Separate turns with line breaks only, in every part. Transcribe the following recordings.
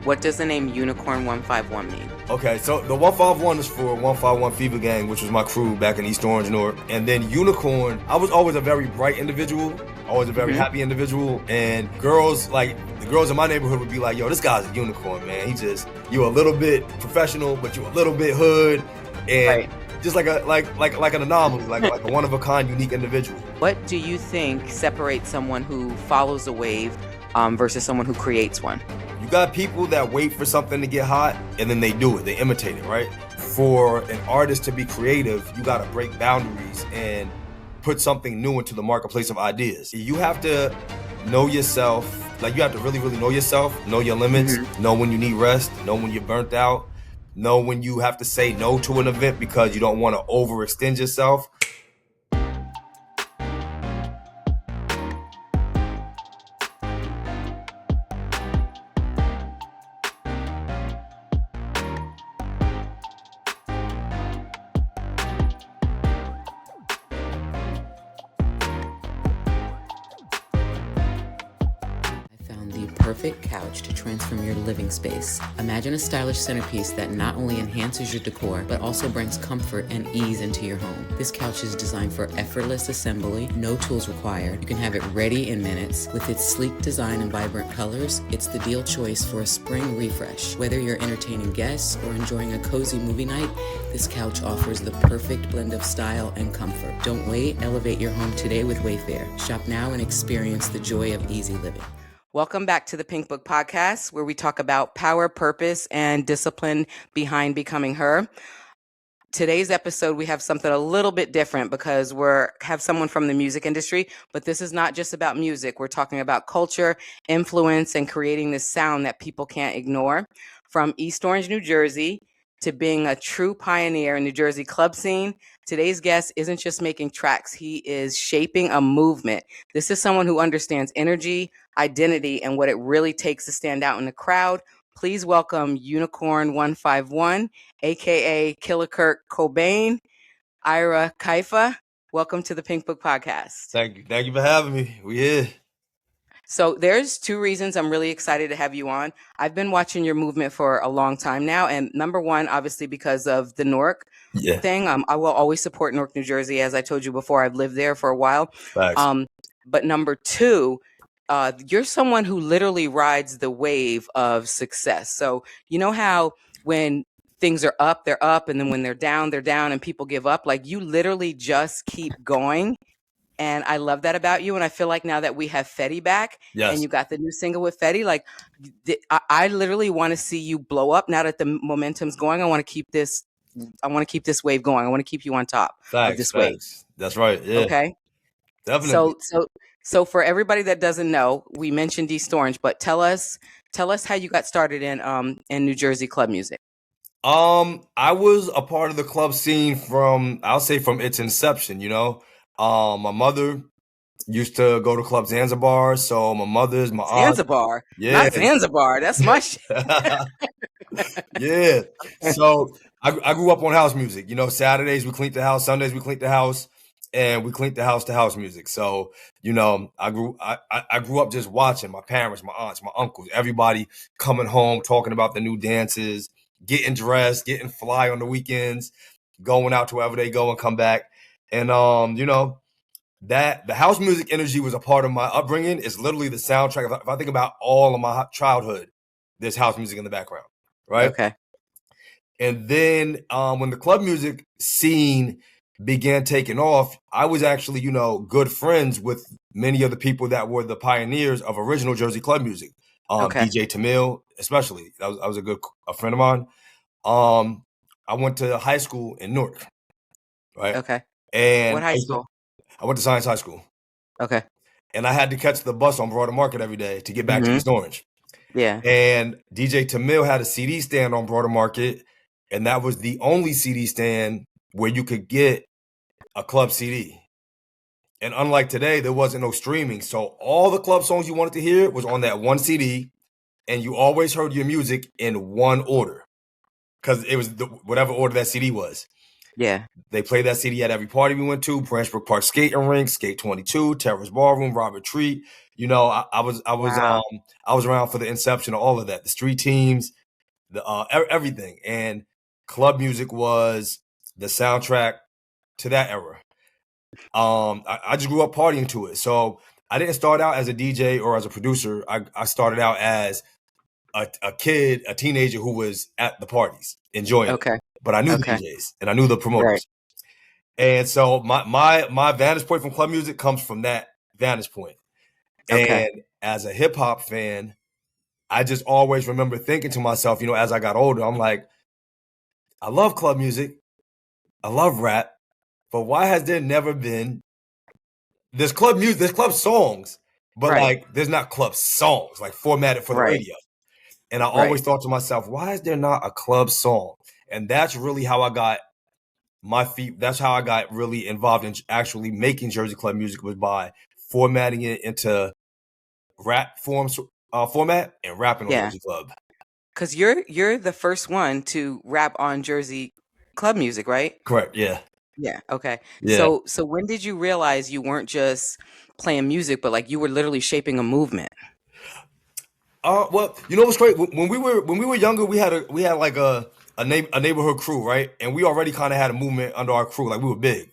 What does the name Unicorn 151 mean?
Okay, so the 151 is for 151 Fever Gang, which was my crew back in East Orange, North. And then Unicorn, I was always a very bright individual, always a very happy individual. And girls, like the girls in my neighborhood would be like, yo, this guy's a unicorn, man. You a little bit professional, but you a little bit hood. And just like an anomaly, like a one-of-a-kind, unique individual.
What do you think separates someone who follows a wave versus someone who creates one?
You got people that wait for something to get hot and then they do it. They imitate it, right? For an artist to be creative, you got to break boundaries and put something new into the marketplace of ideas. You have to know yourself. Like, you have to really, really know yourself, know your limits, know when you need rest, know when you're burnt out, know when you have to say no to an event because you don't want to overextend yourself.
Perfect couch to transform your living space. Imagine a stylish centerpiece that not only enhances your decor, but also brings comfort and ease into your home. This couch is designed for effortless assembly, no tools required. You can have it ready in minutes. With its sleek design and vibrant colors, it's the ideal choice for a spring refresh. Whether you're entertaining guests or enjoying a cozy movie night, this couch offers the perfect blend of style and comfort. Don't wait, elevate your home today with Wayfair. Shop now and experience the joy of easy living. Welcome back to the Pink Book Podcast, where we talk about power, purpose, and discipline behind becoming her. Today's episode, we have something a little bit different because have someone from the music industry, but this is not just about music. We're talking about culture, influence, and creating this sound that people can't ignore. From East Orange, New Jersey, to being a true pioneer in New Jersey club scene, today's guest isn't just making tracks, he is shaping a movement. This is someone who understands energy, identity, and what it really takes to stand out in the crowd. Please welcome Unicorn 151, aka Killer Kurt Cobain, Ira Kaifa. Welcome to the Pink Book Podcast.
Thank you for having me. We here.
So there's two reasons I'm really excited to have you on. I've been watching your movement for a long time now. And number one, obviously, because of the Newark thing. I will always support Newark, New Jersey. As I told you before, I've lived there for a while. But number two, you're someone who literally rides the wave of success. So you know how when things are up, they're up. And then when they're down and people give up. Like, you literally just keep going. And I love that about you. And I feel like now that we have Fetty back and you got the new single with Fetty, like I literally want to see you blow up now that the momentum's going. I want to keep this wave going. I want to keep you on top of this wave.
That's right. Yeah.
Okay.
Definitely.
So for everybody that doesn't know, we mentioned East Orange, but tell us how you got started in New Jersey club music.
I was a part of the club scene from its inception, you know. My mother used to go to Club Zanzibar, so my aunt.
Zanzibar? Not Zanzibar. That's my shit.
Yeah. So I grew up on house music. You know, Saturdays we cleaned the house, Sundays we cleaned the house, and we cleaned the house to house music. So, you know, I grew up just watching my parents, my aunts, my uncles, everybody coming home, talking about the new dances, getting dressed, getting fly on the weekends, going out to wherever they go and come back. And, you know, that the house music energy was a part of my upbringing. It's literally the soundtrack. If I think about all of my childhood, there's house music in the background, right?
Okay.
And then when the club music scene began taking off, I was actually, you know, good friends with many of the people that were the pioneers of original Jersey club music. DJ Tamil, especially. That was a friend of mine. I went to high school in Newark, right?
Okay.
And
what high school?
I went to Science High School.
Okay.
And I had to catch the bus on Broader Market every day to get back to East Orange.
Yeah.
And DJ Tamil had a CD stand on Broader Market, and that was the only CD stand where you could get a club CD. And unlike today, there wasn't no streaming. So all the club songs you wanted to hear was on that one CD, and you always heard your music in one order because it was whatever order that CD was.
Yeah.
They played that CD at every party we went to: Branchbrook Park Skating Rink, Skate 22, Terrace Ballroom, Robert Treat, You know,
Wow.
I was around for the inception of all of that, the street teams, the everything, and club music was the soundtrack to that era. I just grew up partying to it, so I didn't start out as a DJ or as a producer. I started out as a kid, a teenager who was at the parties enjoying it.
Okay.
But I knew the
Okay.
DJs and I knew the
Right.
promoters. And so my vantage point from club music comes from that vantage point.
Okay.
And as a hip hop fan, I just always remember thinking to myself, you know, as I got older, I'm like, I love club music, I love rap, but why has there never been there's club music, there's club songs, but
Right.
like there's not club songs like formatted for the
Right.
radio. And I
Right.
always thought to myself, why is there not a club song? And that's really how I got my feet. That's how I got really involved in actually making Jersey club music, was by formatting it into rap format and rapping on
Yeah.
Jersey club.
Because you're the first one to rap on Jersey club music, right?
Correct. Yeah.
Yeah. Okay.
Yeah.
So when did you realize you weren't just playing music, but like you were literally shaping a movement?
Well, you know what's great? When we were younger, we had like a neighborhood crew, right? And we already kind of had a movement under our crew. Like we were big,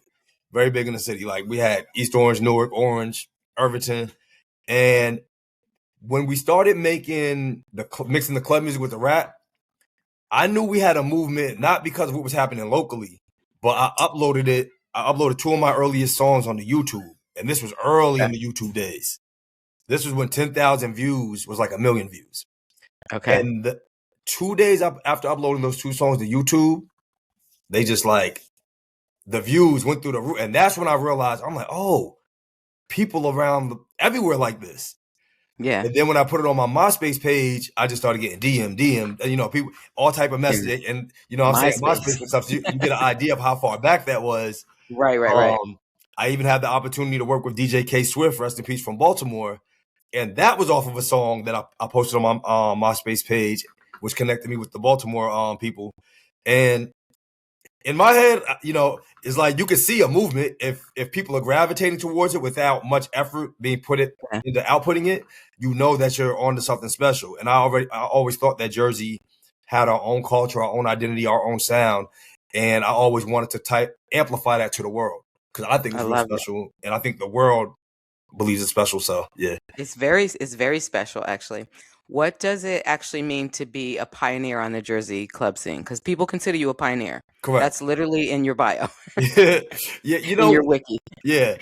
very big in the city. Like we had East Orange, Newark, Orange, Irvington, and when we started making mixing the club music with the rap, I knew we had a movement, not because of what was happening locally, but I uploaded it. I uploaded two of my earliest songs onto YouTube, and this was early in
Okay.
the YouTube days. This was when 10,000 views was like a million views.
Okay.
And 2 days after uploading those two songs to YouTube, they just like the views went through the roof, and that's when I realized I'm like, oh, people around everywhere like this.
Yeah.
And then when I put it on my MySpace page, I just started getting DM, you know, people, all type of
Yeah.
messaging. And, you know what I'm saying,
MySpace.
MySpace and stuff, so you get an idea of how far back that was.
Right. Right. Right.
I even had the opportunity to work with DJ K Swift, rest in peace, from Baltimore. And that was off of a song that I posted on my MySpace page, which connected me with the Baltimore people. And in my head, you know, it's like you can see a movement if people are gravitating towards it without much effort being put it
Yeah.
into outputting it. You know that you're onto something special. And I always thought that Jersey had our own culture, our own identity, our own sound, and I always wanted to amplify that to the world because I think
I
it's real
love it.
special, and I think the world believes it's special. So yeah,
It's very special, actually. What does it actually mean to be a pioneer on the Jersey club scene? Because people consider you a pioneer.
correct.
That's literally in your bio,
Yeah, yeah, you
in your
know,
wiki.
yeah.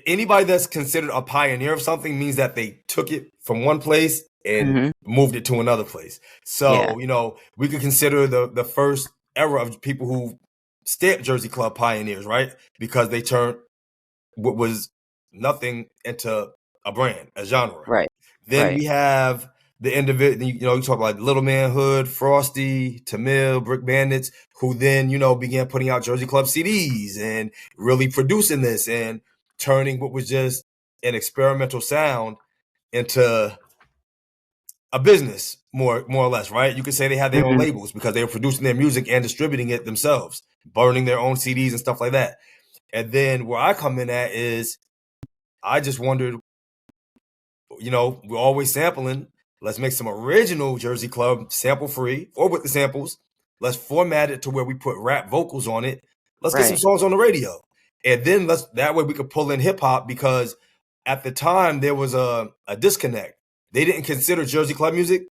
Anybody that's considered a pioneer of something means that they took it from one place and
Hmm.
moved it to another place.
Yeah.
So, you know, we could consider the first era of people who stamped Jersey Club pioneers, right? Because they turned what was nothing into a brand, a genre.
Right.
Then
Right.
we have the individual, you know, you talk about Little Man Hood, Frosty, Tamil, Brick Bandits, who then, you know, began putting out Jersey Club CDs and really producing this and turning what was just an experimental sound into a business, more or less, right? You could say they had their own
Hmm.
labels because they were producing their music and distributing it themselves, burning their own CDs and stuff like that. And then where I come in at is I just wondered, you know, we're always sampling. Let's make some original Jersey Club sample free or with the samples. Let's format it to where we put rap vocals on it. Let's get some
Right.
songs on the radio. And then that way we could pull in hip hop because at the time there was a disconnect. They didn't consider Jersey Club music.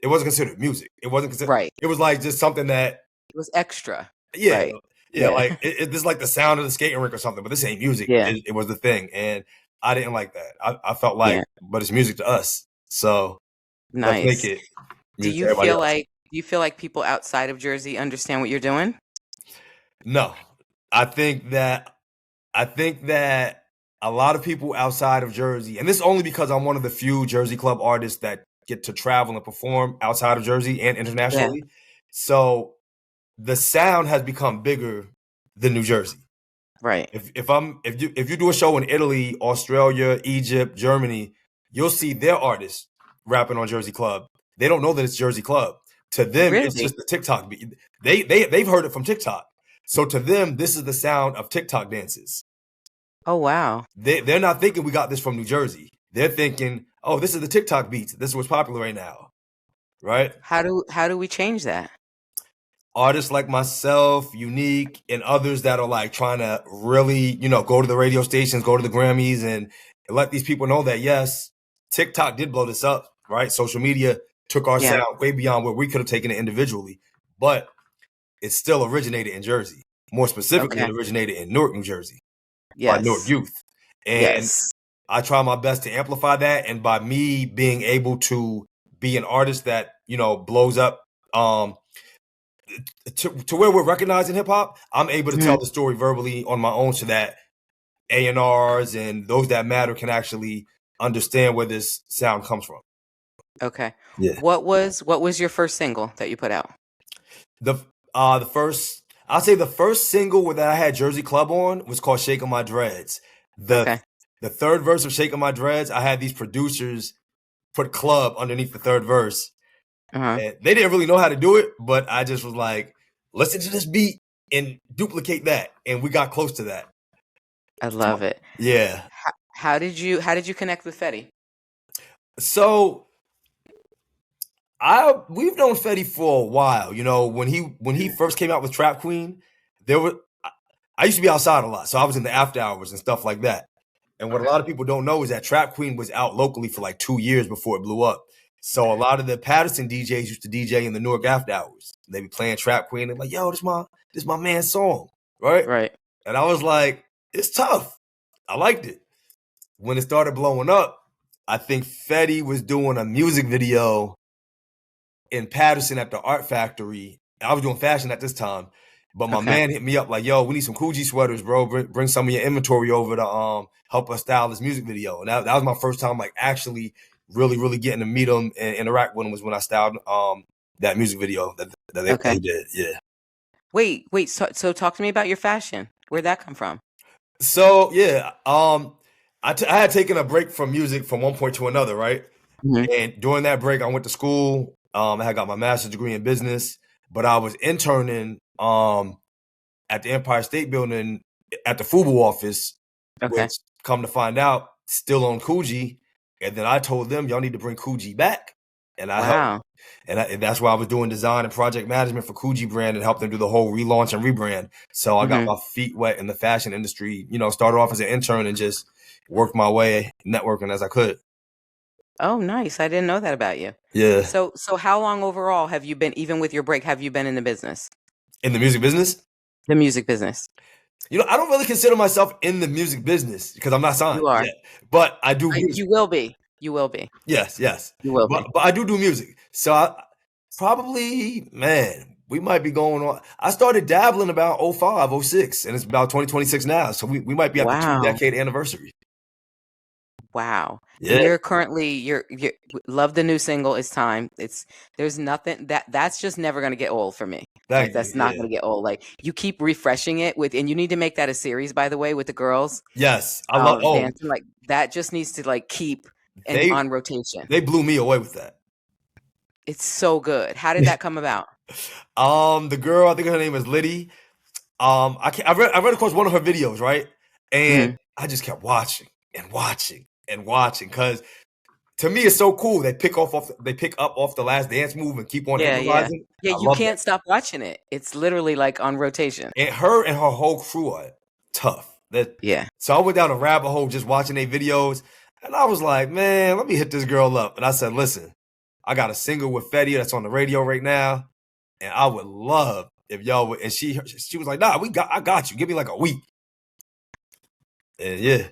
It wasn't considered music. It wasn't considered,
Right.
it was like just something that,
It was extra.
yeah,
Right.
yeah,
Yeah.
like this is like the sound of the skating rink or something, but this ain't music.
Yeah.
It was the thing. And I didn't like that. I felt like,
Yeah.
but it's music to us. So let's make
Nice.
it music to everybody else.
Do you feel like people outside of Jersey understand what you're doing?
No, I think that I think that a lot of people outside of Jersey, and this is only because I'm one of the few Jersey Club artists that get to travel and perform outside of Jersey and
Yeah.
internationally. So the sound has become bigger than New Jersey.
Right.
If you do a show in Italy, Australia, Egypt, Germany, you'll see their artists rapping on Jersey Club. They don't know that it's Jersey Club. To them, it's
Really?
just the TikTok beat. They've heard it from TikTok. So to them, this is the sound of TikTok dances.
Oh, wow.
They're not thinking we got this from New Jersey. they're thinking, oh, this is the TikTok beats. This is what's popular right now, right?
How do we change that?
Artists like myself, Unique, and others that are like trying to really, go to the radio stations, go to the Grammys, and let these people know that yes, TikTok did blow this up, right? Social media took our
Yeah.
sound way beyond where we could have taken it individually, but it still originated in Jersey. More specifically,
Okay.
it originated in Newark, New Jersey, by Newark
Yes.
Youth, and
Yes.
I try my best to amplify that. And by me being able to be an artist that blows up, to where we're recognizing hip hop, I'm able to tell
Mhm.
the story verbally on my own, so that A&Rs and those that matter can actually understand where this sound comes from.
Okay.
Yeah.
What was your first single that you put out?
The first, I'll say the first single that I had Jersey Club on was called "Shaking My Dreads."
Okay.
The third verse of "Shaking My Dreads," I had these producers put "club" underneath the third verse.
Uh-huh.
And they didn't really know how to do it, but I just was like, listen to this beat and duplicate that, and we got close to that.
I love it.
Yeah.
How did you connect with Fetty?
So we've known Fetty for a while. When he first came out with Trap Queen, I used to be outside a lot, so I was in the after hours and stuff like that. And what a lot of people don't know is that Trap Queen was out locally for like 2 years before it blew up. So a lot of the Patterson DJs used to DJ in the Newark after hours. They be playing Trap Queen and like, yo, this my man's song, right?
Right.
And I was like, it's tough. I liked it. When it started blowing up, I think Fetty was doing a music video in Patterson at the Art Factory. I was doing fashion at this time, but my man hit me up like, yo, we need some Coogee sweaters, bro. Bring some of your inventory over to help us style this music video. And that was my first time like actually really, really getting to meet him and interact with him, was when I styled that music video that he did. Yeah.
Wait. So talk to me about your fashion. Where'd that come from?
So yeah, I had taken a break from music from one point to another, right?
Mhm.
And during that break, I went to school. I had got my master's degree in business, but I was interning at the Empire State Building at the FUBU office,
Okay.
which, come to find out, still on Coogee. And then I told them, y'all need to bring Coogee back. And I helped.
Wow.
And that's why I was doing design and project management for Coogee brand and helped them do the whole relaunch and rebrand. So I got my feet wet in the fashion industry, started off as an intern and just worked my way networking as I could.
Oh, nice. I didn't know that about you.
Yeah.
So how long overall have you been, even with your break, have you been in the business?
In the music business?
The music business.
I don't really consider myself in the music business because I'm not signed
You are.
yet. But I do music.
You will be. You will be.
Yes.
You will be.
But I do music. So I probably, man, we might be going on. I started dabbling about 05, 06, and it's about 2026 now. So we might be at the
Wow.
2-decade anniversary.
Wow.
Yeah.
You're currently you're love the new single. It's time. There's nothing that's just never gonna get old for me.
Thank
Like, that's
you.
not
Yeah.
gonna get old. Like, you keep refreshing it and you need to make that a series, by the way, with the girls.
Yes. I love
Dancing, like that just needs to like keep on rotation.
They blew me away with that.
It's so good. How did that come about?
The girl, I think her name is Liddy. I read across one of her videos, right? And I just kept watching and watching and watching, because to me it's so cool. They pick up off the last dance move and keep on improvising.
Yeah, you can't stop watching it. It's literally like on rotation.
And her whole crew are tough.
Yeah.
So I went down a rabbit hole just watching their videos, and I was like, man, let me hit this girl up. And I said, listen, I got a single with Fetty that's on the radio right now, and I would love if y'all would. And she was like, nah, I got you. Give me like a week. And yeah.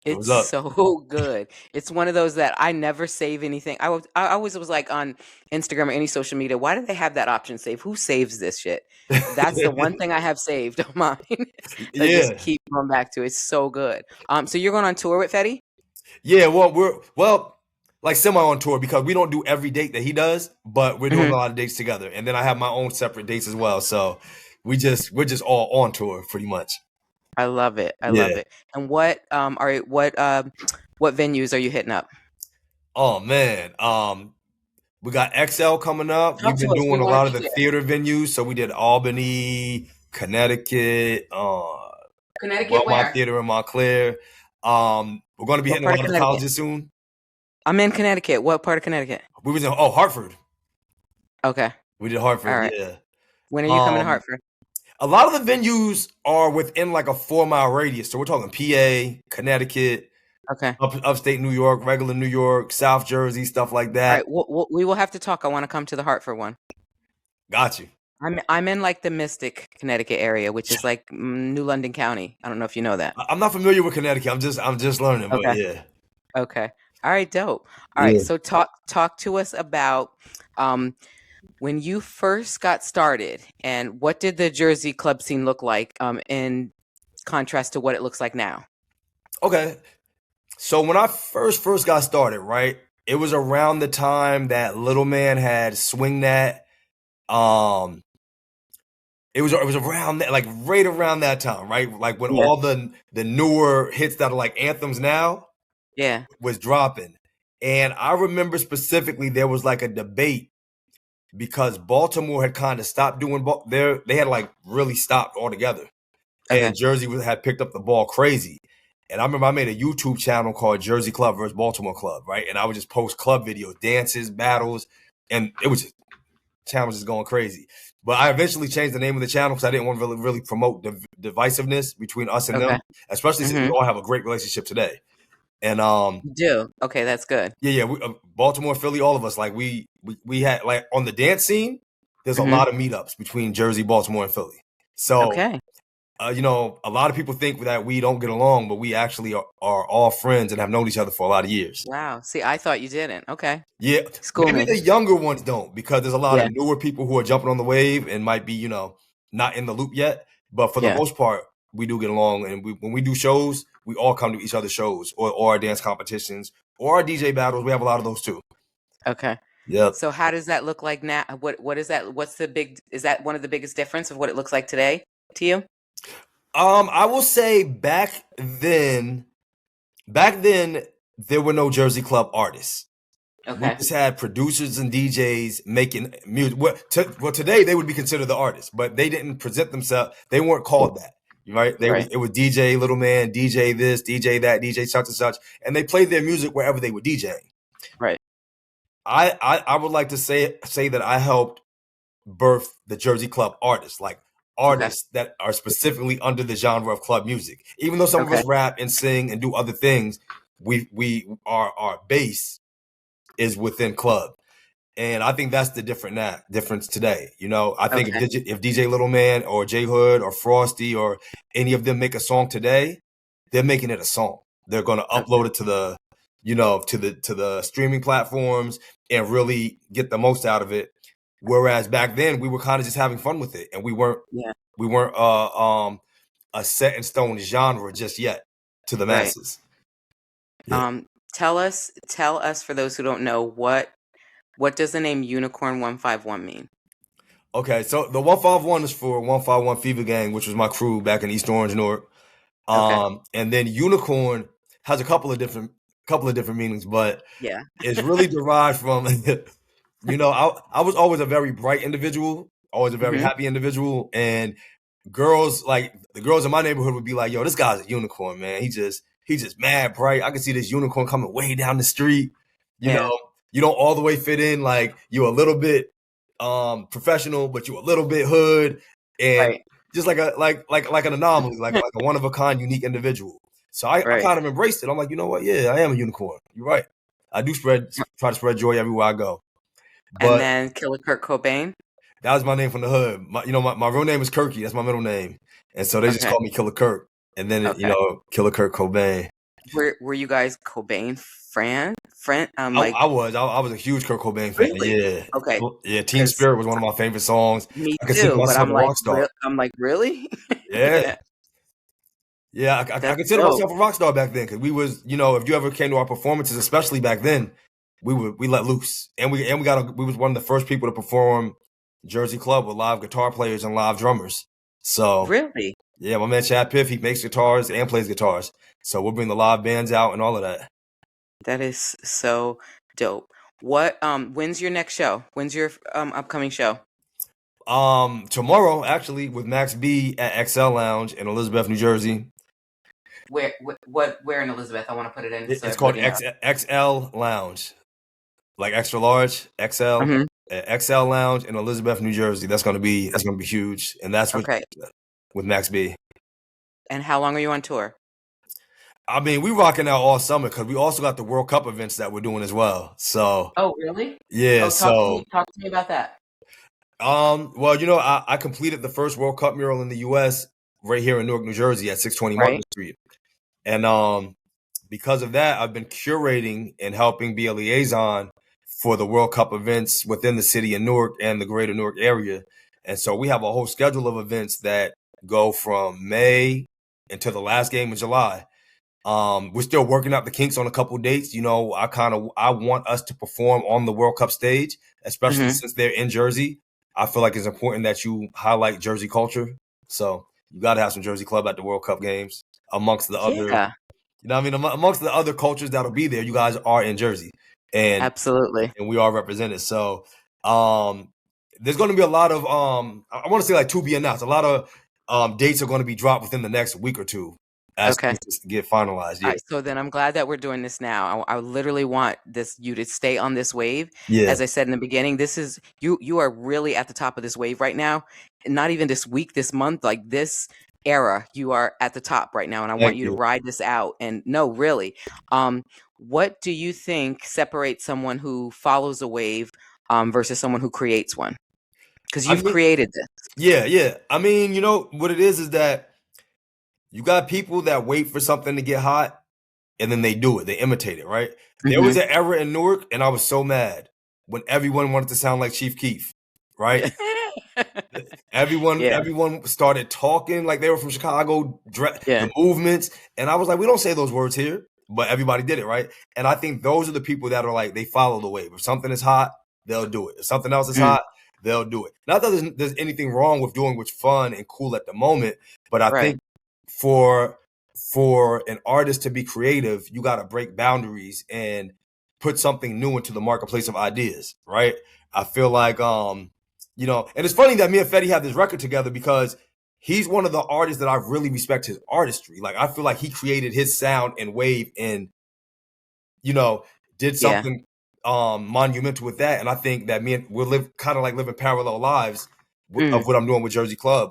It's so good. It's one of those that I never save anything. I always was like, on Instagram or any social media, why do they have that option save? Who saves this shit? That's the one thing I have saved on mine. I just keep going back to. It's so good. So you're going on tour with Fetty?
Yeah, well, we're like semi on tour, because we don't do every date that he does, but we're doing a lot of dates together. And then I have my own separate dates as well. So we're just all on tour pretty much.
I love it. I love it. And what venues are you hitting up?
Oh man, we got XL coming up. We've been doing a lot of the theater venues. So we did Albany, Connecticut,
Connecticut,
Wellmont Theater in Montclair. We're going to be hitting a lot of colleges soon.
I'm in Connecticut. What part of Connecticut?
We was in Hartford.
Okay.
We did
All
Hartford,
right.
yeah.
When are you coming to
Um,
Hartford?
a lot of the venues are within like a 4-mile radius. So we're talking PA, Connecticut,
Okay.
upstate New York, regular New York, South Jersey, stuff like
All
that.
right. We will have to talk. I want to come to the Hartford one.
Got you.
I'm in like the Mystic, Connecticut area, which is like New London County. I don't know if you know that.
I'm not familiar with Connecticut. I'm just learning, but
Okay.
yeah.
Okay. All right, dope. All right.
Yeah.
So talk to us about um when you first got started and what did the Jersey club scene look like in contrast to what it looks like now?
Okay. So when I first got started, right, it was around the time that Little Man had Swing That. Um, it was around that, like right around that time, right? Like when
Yeah.
all the newer hits that are like anthems now
Yeah.
was dropping. And I remember specifically there was like a debate because Baltimore had kind of stopped doing they had like really stopped altogether.
Okay.
And Jersey had picked up the ball crazy. And I remember I made a YouTube channel called Jersey Club versus Baltimore Club, right? And I would just post club videos, dances, battles, and it was just channel was just going crazy. But I eventually changed the name of the channel because I didn't want to really promote the divisiveness between us and them,
Okay.
especially since we
Mhm.
all have a great relationship today. And
You do. Okay, that's good.
yeah, Baltimore, Philly, all of us, like we had like on the dance scene. There's a
Mhm.
lot of meetups between Jersey, Baltimore, and Philly. So
Okay.
you know, a lot of people think that we don't get along, but we actually are all friends and have known each other for a lot of years.
Wow. See, I thought you didn't. Okay.
Yeah,
School
maybe
me.
the younger ones don't because there's a lot
Yeah.
of newer people who are jumping on the wave and might be, you know, not in the loop yet. But for the
Yeah.
most part, we do get along, and when we do shows, we all come to each other's shows or our dance competitions or our DJ battles. We have a lot of those too.
Okay.
Yep.
So how does that look like now? What is that? What's the big is that one of the biggest difference of what it looks like today to you?
I will say back then there were no Jersey Club artists. We
Okay.
just had producers and DJs making music. Well, today they would be considered the artists, but they didn't present themselves. They weren't called that, right?
Right.
It was DJ Little Man, DJ this, DJ that, DJ such and such, and they played their music wherever they were DJing.
Right.
I would like to say that I helped birth the Jersey Club artists, like
Okay.
artists that are specifically under the genre of club music. Even though some of
Okay.
us rap and sing and do other things, our base is within club. And I think that's the difference today. You know, I think
Okay.
if DJ Little Man or J Hood or Frosty or any of them make a song today, they're making it a song. They're going to
Okay.
upload it to the, you know, to the streaming platforms and really get the most out of it. Whereas back then we were kind of just having fun with it, and
Yeah.
we weren't a set in stone genre just yet to the
Right.
masses. Yeah.
Tell us for those who don't know what does the name Unicorn 151 mean?
Okay, so the 151 is for 151 Fever Gang, which was my crew back in East Orange, Newark.
Okay.
And then unicorn has a couple of different meanings, but
Yeah.
it's really derived from you know, I was always a very bright individual, always a very
Mhm.
happy individual, and girls like the girls in my neighborhood would be like, "Yo, this guy's a unicorn, man. He's just mad bright. I can see this unicorn coming way down the street. You
Yeah.
know, you don't all the way fit in. Like you a little bit professional, but you a little bit hood, and
Right.
just like an anomaly, like a one of a kind, unique individual. So I
Right.
kind of embraced it. I'm like, you know what? Yeah, I am a unicorn. You're right. I do try to spread joy everywhere I go.
And
But
then Killer Kurt Cobain.
that was my name from the hood. My real name is Kirky. That's my middle name. And so they just
Okay.
called me Killer Kirk. And then,
Okay.
Killer Kurt Cobain.
Were you guys Cobain friend like
I was a huge Kurt Cobain fan.
really?
Yeah.
Okay.
Yeah. Team
'Cause
Spirit was one of my favorite songs.
me
I consider
too, but
myself a rock star.
I'm like, really?
Yeah.
Yeah.
Yeah. I
That's
consider
dope.
myself a rock star back then because we was, if you ever came to our performances, especially back then, we let loose. And we was one of the first people to perform Jersey Club with live guitar players and live drummers. So
Really?
yeah, my man Chad Piff, he makes guitars and plays guitars. So we'll bring the live bands out and all of that.
That is so dope. What when's your next show? When's your upcoming show?
Tomorrow, actually, with Max B at XL Lounge in Elizabeth, New Jersey.
Where in Elizabeth? I want to put it in so
It's called
everybody knows.
XL Lounge, like extra large XL.
Hmm.
XL Lounge in Elizabeth, New Jersey. That's gonna be huge, and that's
Okay.
with Max B.
And how long are you on tour?
I mean, we rocking out all summer because we also got the World Cup events that we're doing as well. So
Oh, really?
yeah,
Oh, talk to
so
me. Talk to me about that.
well, I completed the first World Cup mural in the U.S. right here in Newark, New Jersey at 620 Market
Right.
Street, and because of that, I've been curating and helping be a liaison for the World Cup events within the city of Newark and the greater Newark area. And so we have a whole schedule of events that go from May until the last game of July. We're still working out the kinks on a couple dates. I want us to perform on the World Cup stage, especially
Hmm.
since they're in Jersey. I feel like it's important that you highlight Jersey culture. So you got to have some Jersey club at the World Cup games amongst the other,
Yeah,
amongst the other cultures that'll be there. You guys are in Jersey, and
absolutely.
we are represented. So there's going to be a lot of I want to say like to be announced. A lot of dates are going to be dropped within the next week or two as
Okay.
things get finalized.
All
Yeah,
right, so then I'm glad that we're doing this now. I literally want you to stay on this wave.
yeah.
As I said in the beginning, this is you are really at the top of this wave right now. Not even this week, this month, like this era, you are at the top right now, and I want
Thank
you to
you.
ride this out. And no, really, what do you think separates someone who follows a wave versus someone who creates one? Because
I
you've
mean,
created this.
yeah. I mean, what it is that you got people that wait for something to get hot and then they do it. They imitate it, right? There was
Hmm.
an era in Newark, and I was so mad when everyone wanted to sound like Chief Keef, right?
Yeah.
Everyone,
Yeah.
everyone started talking like they were from Chicago,
Yeah.
the movements, and I was like, we don't say those words here, but everybody did it, right? And I think those are the people that are like they follow the wave. If something is hot, they'll do it. If something else is
Mm.
hot, they'll do it. Not that there's anything wrong with doing what's fun and cool at the moment, but I
Right.
think for an artist to be creative, you got to break boundaries and put something new into the marketplace of ideas, right? I feel like and it's funny that me and Fetty have this record together because he's one of the artists that I really respect his artistry. Like I feel like he created his sound and wave and did
Yeah.
something monumental with that. And I think that we'll living parallel lives
Mm.
of what I'm doing with Jersey Club.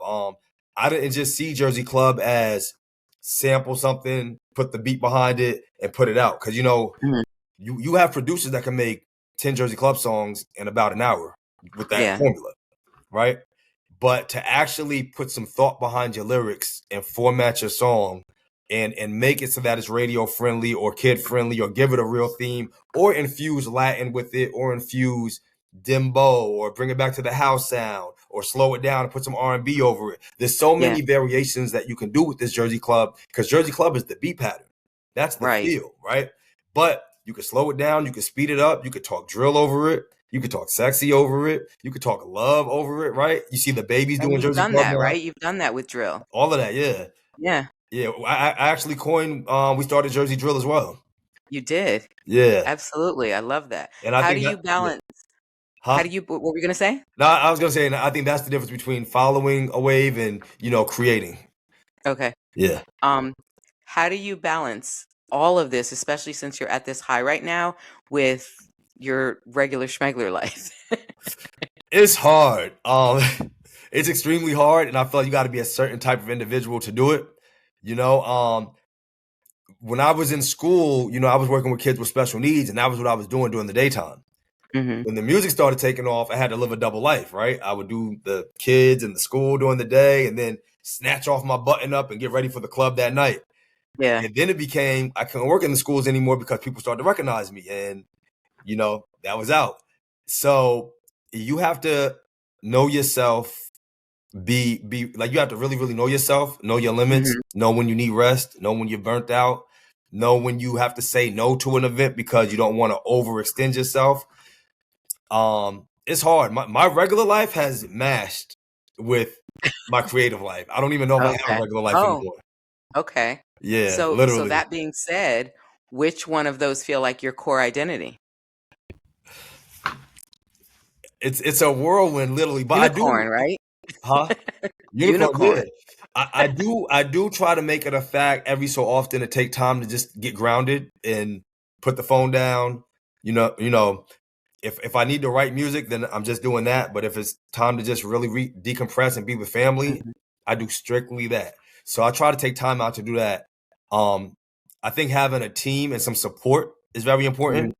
I didn't just see Jersey Club as sample something, put the beat behind it, and put it out. Because
Mm.
you have producers that can make 10 Jersey Club songs in about an hour with that
Yeah.
formula, right? But to actually put some thought behind your lyrics and format your song and make it so that it's radio friendly or kid friendly or give it a real theme or infuse Latin with it or infuse dembo or bring it back to the house sound or slow it down and put some R&B over it. There's so
Yeah.
many variations that you can do with this Jersey Club because Jersey Club is the beat pattern. That's the
Right.
feel, right? But you can slow it down, you can speed it up, you can talk drill over it, you could talk sexy over it. You could talk love over it, right? You see the babies
And
doing
you've
Jersey
done
Club
that,
now.
right? You've done that with drill.
All of that, yeah.
Yeah,
Yeah, I actually coined, we started Jersey Drill as well.
you did.
Yeah.
Absolutely. I love that.
And I
How do
think
you
that, yeah.
balance?
Huh?
What were we going to say?
No, I was going to say, and I think that's the difference between following a wave and, creating.
Okay.
Yeah.
How do you balance all of this, especially since you're at this high right now, with your regular schmegler life?
It's hard. It's extremely hard, and I feel like you got to be a certain type of individual to do it. When I was in school, I was working with kids with special needs, and that was what I was doing during the daytime.
Hmm.
When the music started taking off, I had to live a double life, right? I would do the kids and the school during the day and then snatch off my button up and get ready for the club that night.
Yeah.
And then it became, I couldn't work in the schools anymore because people started to recognize me and, that was out. So you have to know yourself, be like, you have to really, really know yourself, know your limits,
Hmm.
know when you need rest, know when you're burnt out, know when you have to say no to an event because you don't want to overextend yourself. It's hard. My regular life has mashed with my creative life. I don't even know if I have a
Okay.
regular life
Oh,
anymore.
okay.
Yeah,
So
literally.
that being said, which one of those feel like your core identity?
It's a whirlwind, literally. But I do,
Unicorn, right?
huh? Unicorn, yeah.
Unicorn.
I do try to make it a fact every so often to take time to just get grounded and put the phone down. You know, if I need to write music, then I'm just doing that. But if it's time to just really decompress and be with family,
Mhm.
I do strictly that. So I try to take time out to do that. Um, I think having a team and some support is very
Mhm.
important.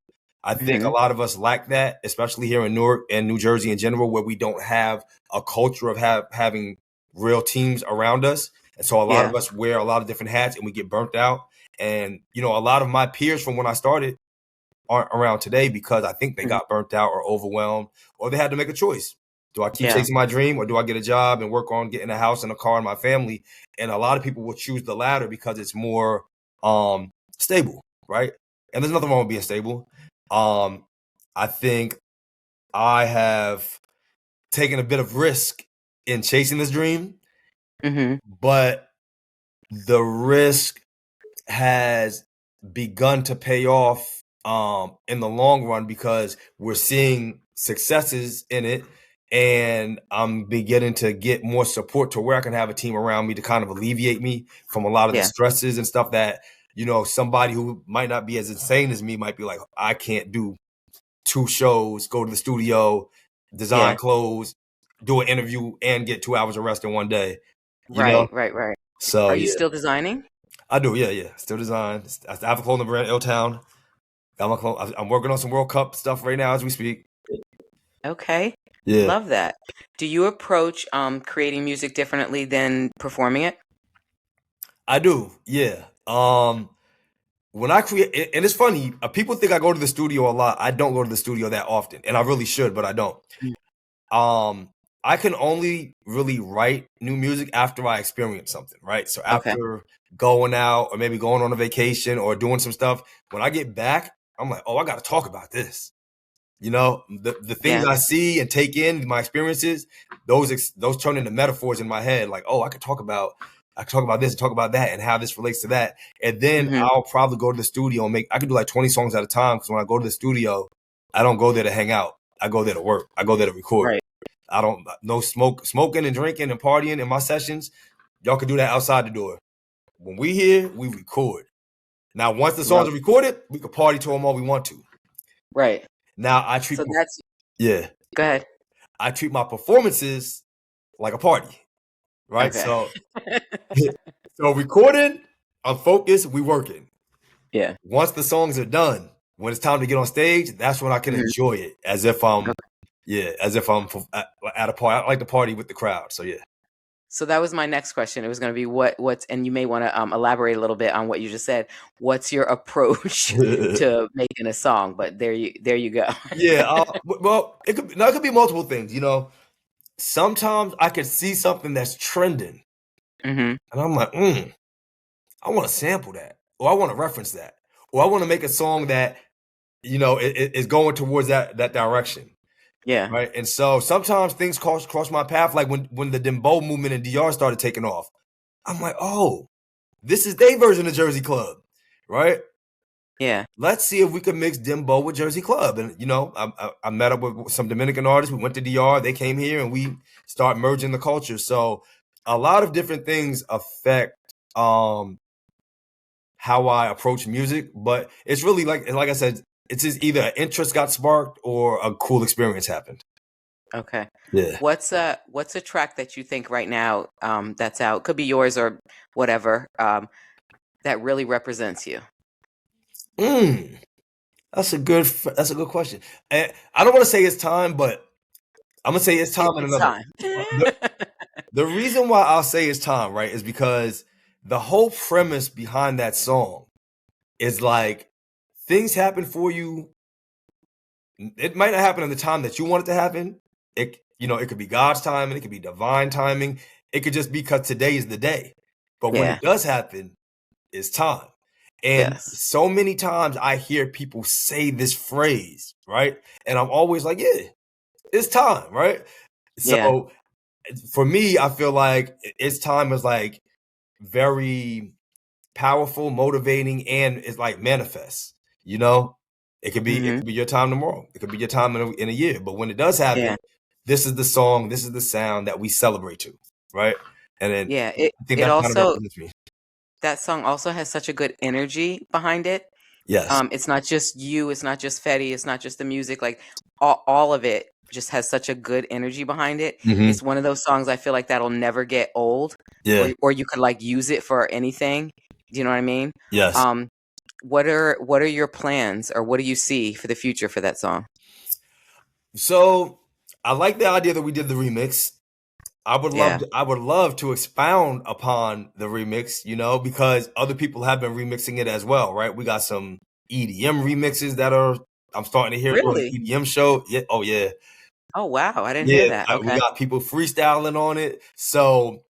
I think a
Mhm.
lot of us lack that, especially here in Newark and New Jersey in general, where we don't have a culture of having real teams around us. And so a lot
Yeah.
of us wear a lot of different hats and we get burnt out. And, a lot of my peers from when I started aren't around today because I think they
Mhm.
got burnt out or overwhelmed or they had to make a choice. Do I keep
Yeah.
chasing my dream or do I get a job and work on getting a house and a car and my family? And a lot of people will choose the latter because it's more stable, right? And there's nothing wrong with being stable. I think I have taken a bit of risk in chasing this dream,
Mhm.
but the risk has begun to pay off in the long run because we're seeing successes in it, and I'm beginning to get more support to where I can have a team around me to kind of alleviate me from a lot of the
Yeah.
stresses and stuff that somebody who might not be as insane as me might be like, I can't do 2 shows, go to the studio, design
Yeah.
clothes, do an interview, and get 2 hours of rest in one day. you know
Right. Right. Right.
so
Are you
yeah.
still designing?
I do, yeah. Still design. I have a clothing brand, L Town. Got my I'm working on some World Cup stuff right now as we speak.
Okay.
Yeah,
Love that. Do you approach creating music differently than performing it?
I do. Yeah. When I create, and it's funny, people think I go to the studio a lot. I don't go to the studio that often, and I really should, but I don't.
Mm.
Um, I can only really write new music after I experience something, right? So
Okay.
after going out or maybe going on a vacation or doing some stuff, when I get back, I'm like, oh, I got to talk about this. The things
Yeah.
I see and take in my experiences, those turn into metaphors in my head. Like, oh, I could talk about this and talk about that and how this relates to that. And then
Mhm.
I'll probably go to the studio and I could do like 20 songs at a time. Because when I go to the studio, I don't go there to hang out. I go there to work. I go there to record.
Right.
I don't no smoking and drinking and partying in my sessions. Y'all can do that outside the door. When we here, we record. Now, once the songs
Love.
are recorded, we can party to them all we want to.
Right.
Now,
So that's
yeah.
go ahead.
I treat my performances like a party, right?
Okay.
So, so recording, I'm focused, we working.
Yeah.
Once the songs are done, when it's time to get on stage, that's when I can
Mhm.
enjoy it as if I'm,
Okay.
yeah, as if I'm at a party. I like to party with the crowd. So yeah.
So that was my next question. It was going to be what's, and you may want to elaborate a little bit on what you just said. What's your approach to making a song? But there you go.
Yeah. Well, it could be multiple things. Sometimes I could see something that's trending,
Mhm.
and I'm like, I want to sample that, or I want to reference that, or I want to make a song that is going towards that direction,
Yeah.
right? And so sometimes things cross my path, like when the Dembow movement in DR started taking off. I'm like, oh, this is their version of Jersey Club, right?
Yeah.
Let's see if we can mix Dembow with Jersey Club. And I met up with some Dominican artists. We went to DR. They came here, and we start merging the culture. So a lot of different things affect how I approach music, but it's really like I said, it's just either an interest got sparked or a cool experience happened.
Okay.
Yeah.
What's a track that you think right now that's out? Could be yours or whatever that really represents you.
Mm, that's a good question. And I don't want to say it's time, but I'm gonna say it's time in
It's
another.
time.
The reason why I'll say it's time, right, is because the whole premise behind that song is like things happen for you. It might not happen in the time that you want it to happen. It could be God's timing, it could be divine timing, it could just be because today is the day. But when
Yeah.
it does happen, it's time. And
Yes.
so many times I hear people say this phrase, right? And I'm always like, yeah, it's time, right?
Yeah.
So for me, I feel like it's time is like very powerful, motivating, and it's like manifest. You know, it
Mhm.
could be your time tomorrow. It could be your time in a year. But when it does happen,
Yeah.
this is the song, this is the sound that we celebrate to, right? and then
Yeah,
I think
it
that kind of
also
represents me.
that song also has such a good energy behind it.
Yes.
It's not just you, it's not just Fetty, it's not just the music, like all of it just has such a good energy behind it.
Hmm.
It's one of those songs I feel like that'll never get old,
Yeah.
or you could like use it for anything. Do you know what I mean?
Yes.
Um, what are your plans, or what do you see for the future for that song?
So I like the idea that we did the remix.
Yeah.
I would love to expound upon the remix, you know, because other people have been remixing it as well, right? We got some EDM remixes that are I'm starting to hear during the
Really?
EDM show. Yeah, oh yeah.
Oh wow, I didn't hear
Yeah,
that.
we
Okay.
got people freestyling on it. So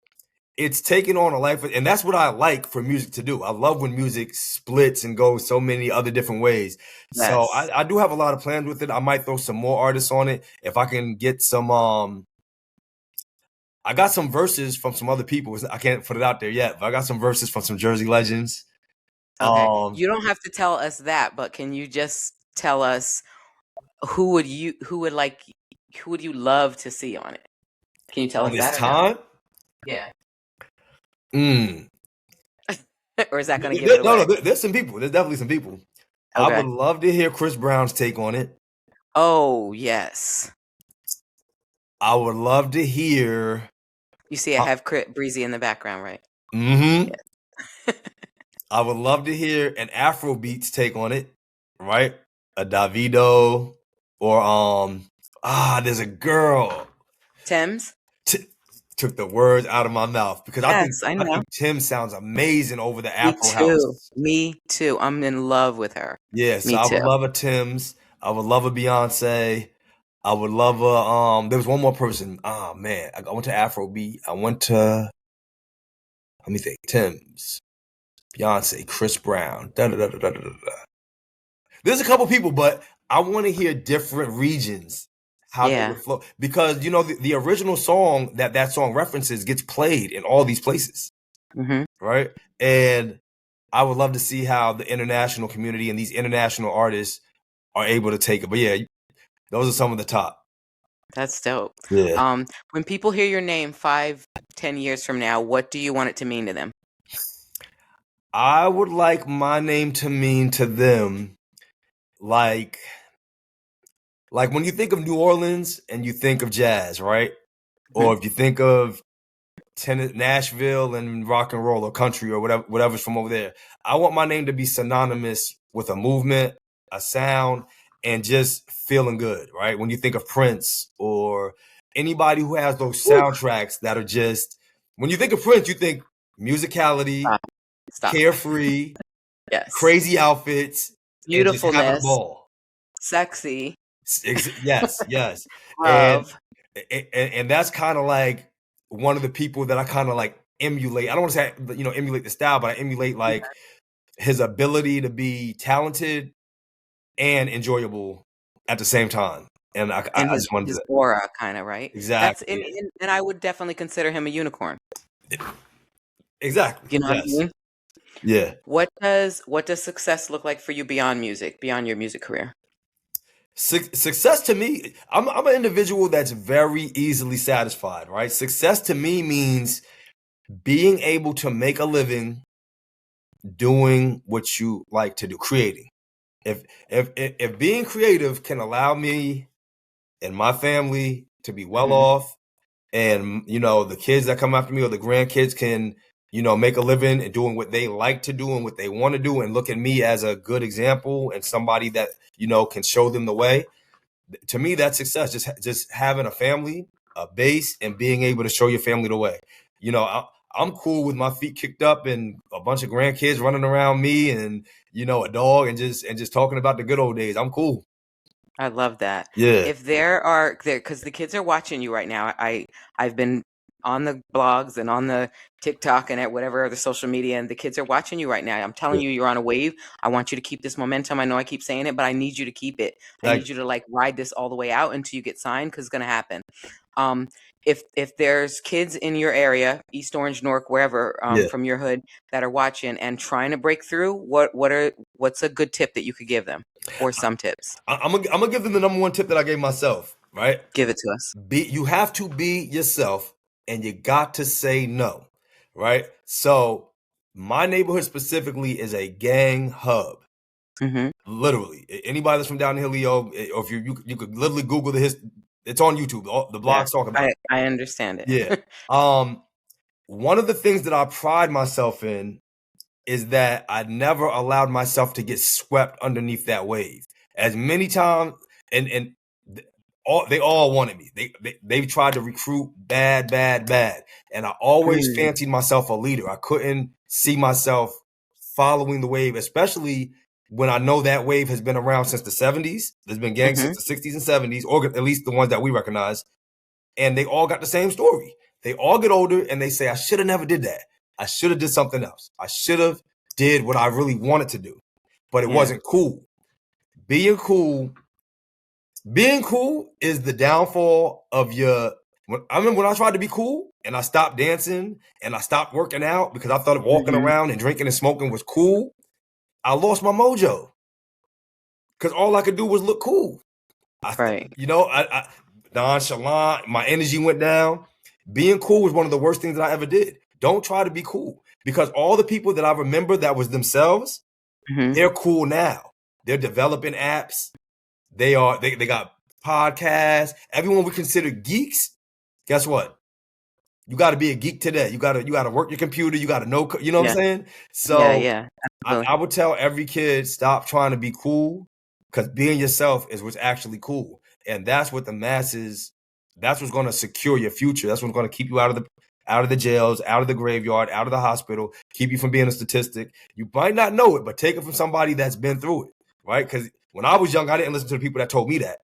it's taking on a life, and that's what I like for music to do. I love when music splits and goes so many other different ways. So
Yes.
I do have a lot of plans with it. I might throw some more artists on it if I can get some. I got some verses from some other people. I can't put it out there yet, but I got some verses from some Jersey legends.
Okay.
Um,
You don't have to tell us that, but can you just tell us who would you love to see on it? Can you tell
on
us
this
that or no?
time,
Yeah.
mm,
Or is that going to give it
no,
away?
there's some people. There's definitely some people. I would
Okay.
love to hear Chris Brown's take on it.
Oh, yes.
I would love to hear.
You see, I have Breezy in the background, right?
Mm-hmm.
Yeah.
I would love to hear an Afrobeats take on it, right? A Davido or there's a girl
Thames?
t- took the words out of my mouth because
Yes, I
I
know.
think Tim sounds amazing over the
Me
Afro
too.
House.
Me too. I'm in love with her.
Yeah, so
Me
I
too.
would love a Tim's. I would love a Beyonce. I would love a there was one more person. Oh man, I went to Afrobeat. I went to let me think. Tim's, Beyonce, Chris Brown. Da, da, da, da, da, da, da. There's a couple people, but I want to hear different regions how they
Yeah.
would flow because you know the original song that song references gets played in all these places,
Hmm.
right? And I would love to see how the international community and these international artists are able to take it. But yeah, those are some of the top.
That's dope.
Yeah.
When people hear your name 5, 10 years from now, what do you want it to mean to them?
I would like my name to mean to them like when you think of New Orleans and you think of jazz, right?
Hmm.
Or if you think of Nashville and rock and roll or country or whatever's from over there. I want my name to be synonymous with a movement, a sound, and just feeling good, right? When you think of Prince or anybody who has those
Woo.
soundtracks that are just when you think of Prince, you think musicality,
Stop. Stop.
carefree,
Yes.
crazy outfits, and just having a
Beautifulness,
ball.
sexy,
Yes, yes. And
love.
and that's kind of like one of the people that I kind of like emulate. I don't want to say emulate the style, but I emulate like his ability to be talented and enjoyable at the same time. And
And
I just wanted
his
to
aura, kind of, right? That's
exactly,
and I would definitely consider him a unicorn.
exactly,
You know what I
yes,
mean?
yeah.
What does success look like for you beyond music, beyond your music career?
Success to me, I'm an individual that's very easily satisfied, right? Success to me means being able to make a living doing what you like to do, creating. If being creative can allow me and my family to be well
Hmm.
off, and you know the kids that come after me or the grandkids can make a living and doing what they like to do and what they want to do, and look at me as a good example and somebody that can show them the way. To me, that's success. Just having a family, a base, and being able to show your family the way. I'm cool with my feet kicked up and a bunch of grandkids running around me, and a dog, and just talking about the good old days. I'm cool.
I love that.
Yeah,
If there, because the kids are watching you right now. I've been on the blogs and on the TikTok and at whatever other social media, and the kids are watching you right now. I'm telling
yeah.
you, you're on a wave. I want you to keep this momentum. I know I keep saying it, but I need you to keep it. I
Thank
need
you.
you to like ride this all the way out until you get signed, because it's gonna happen. Um, if there's kids in your area, East Orange, Newark, wherever,
Yeah,
from your hood that are watching and trying to break through, what's a good tip that you could give them, or some tips?
I'm gonna give them the number one tip that I gave myself. Right,
Give it to us.
you have to be yourself, and you got to say no, right? So my neighborhood specifically is a gang hub.
Mm-hmm.
Literally, anybody that's from down here, Leo, or if you could literally Google it's on YouTube. The
Yeah,
blogs talk about it.
I understand it.
Yeah. One of the things that I pride myself in is that I never allowed myself to get swept underneath that wave. As many times, and they all wanted me. They tried to recruit bad, and I always fancied myself a leader. I couldn't see myself following the wave, especially when I know that wave has been around since the 70s. There's been gangs since the 60s and 70s, or at least the ones that we recognize, and they all got the same story. They all get older and they say, I should have never did that. I should have did something else. I should have did what I really wanted to do, but it wasn't cool. Being cool is the downfall of your. I remember when I tried to be cool and I stopped dancing and I stopped working out because I thought walking around and drinking and smoking was cool. I lost my mojo because all I could do was look cool. I nonchalant. My energy went down. Being cool was one of the worst things that I ever did. Don't try to be cool, because all the people that I remember that was themselves, they're cool now. They're developing apps. They got podcasts. Everyone we consider geeks. Guess what? You got to be a geek today. You got to work your computer. You got to know. You know what I'm saying? So I would tell every kid, stop trying to be cool, because being yourself is what's actually cool, and that's what the masses. That's what's going to secure your future. That's what's going to keep you out of the jails, out of the graveyard, out of the hospital, keep you from being a statistic. You might not know it, but take it from somebody that's been through it, right? Because when I was young, I didn't listen to the people that told me that.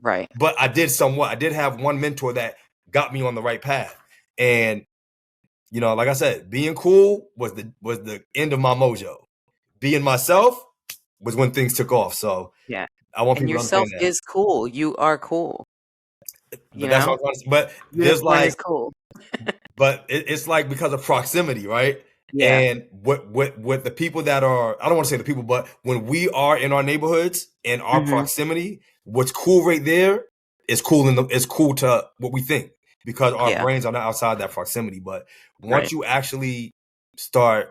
Right.
But I did somewhat. I did have one mentor that got me on the right path. And, like I said, being cool was the end of my mojo. Being myself was when things took off. So
yeah,
I want
and
people to
yourself
understand that.
is cool. You are cool.
But that's what I'm saying. But there's like,
is cool.
but it's like because of proximity, right?
Yeah.
And what the people that are, I don't want to say the people, but when we are in our neighborhoods and our proximity, what's cool right there is cool is cool to what we think, because our brains are not outside that proximity. But once you actually start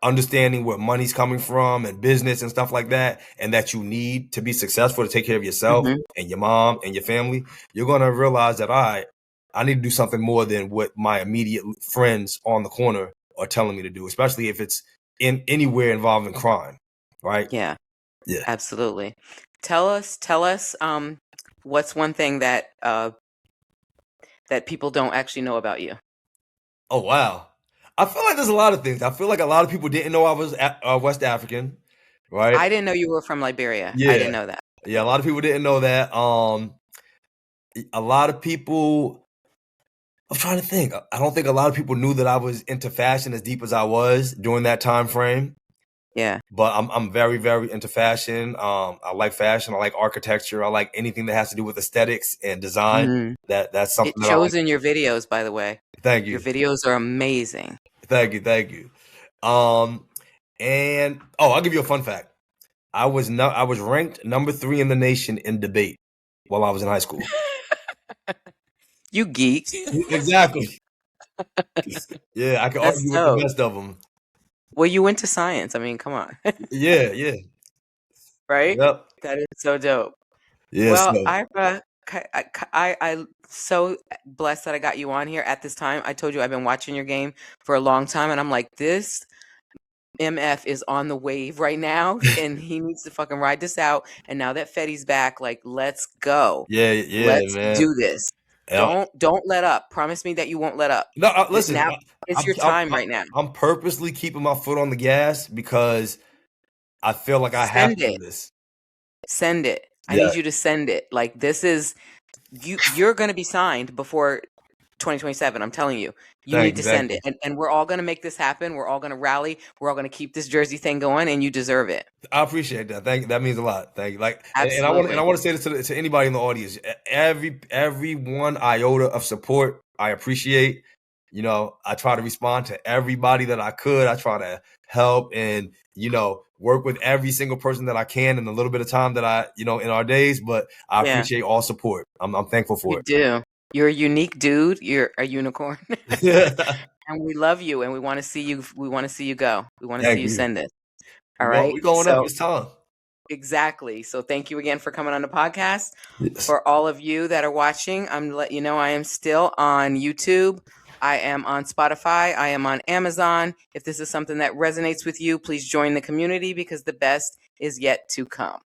understanding where money's coming from and business and stuff like that, and that you need to be successful to take care of yourself and your mom and your family, you're going to realize that I need to do something more than what my immediate friends on the corner are telling me to do, especially if it's in anywhere involving crime, right?
Yeah, absolutely. Tell us, what's one thing that that people don't actually know about you?
Oh, wow. I feel like there's a lot of things. I feel like a lot of people didn't know I was West African, right?
I didn't know you were from Liberia.
Yeah.
I didn't know that.
Yeah, a lot of people didn't know that. A lot of people, I'm trying to think. I don't think a lot of people knew that I was into fashion as deep as I was during that time frame.
Yeah.
But I'm very, very into fashion. I like fashion. I like architecture. I like anything that has to do with aesthetics and design. That's something
it shows in your videos, by the way.
Thank you.
Your videos are amazing.
Thank you. And I'll give you a fun fact. I was ranked number 3 in the nation in debate while I was in high school.
You geek.
Exactly. Yeah, I can argue with the best of them.
Well, you went to science. I mean, come on.
Yeah.
Right?
Yep.
That is so dope.
Yeah.
Well, I'm so blessed that I got you on here at this time. I told you I've been watching your game for a long time, and I'm like, this MF is on the wave right now, and he needs to fucking ride this out. And now that Fetty's back, like, let's go.
Yeah,
let's
man.
do this. Don't let up. Promise me that you won't let up.
No, listen.
Now it's your time right now.
I'm purposely keeping my foot on the gas because I feel like I have to do this.
Send it. I need you to send it. Like, this is you're going to be signed before 2027. I'm telling you. You need to send it. And we're all going to make this happen. We're all going to rally. We're all going to keep this Jersey thing going, and you deserve it.
I appreciate that. Thank you. That means a lot. Thank you. Like,
absolutely.
And I want to say this to anybody in the audience. Every one iota of support, I appreciate. I try to respond to everybody that I could. I try to help and, work with every single person that I can in the little bit of time that I, in our days. But I appreciate all support. I'm thankful for it.
You do. You're a unique dude. You're a unicorn. And we love you, and we want to see you. We want to see you go. We want to see
Thank
you
you.
send it. All right.
We going up.
So
It's time.
exactly. So thank you again for coming on the podcast.
Yes.
For all of you that are watching, I'm to let you know I am still on YouTube. I am on Spotify. I am on Amazon. If this is something that resonates with you, please join the community because the best is yet to come.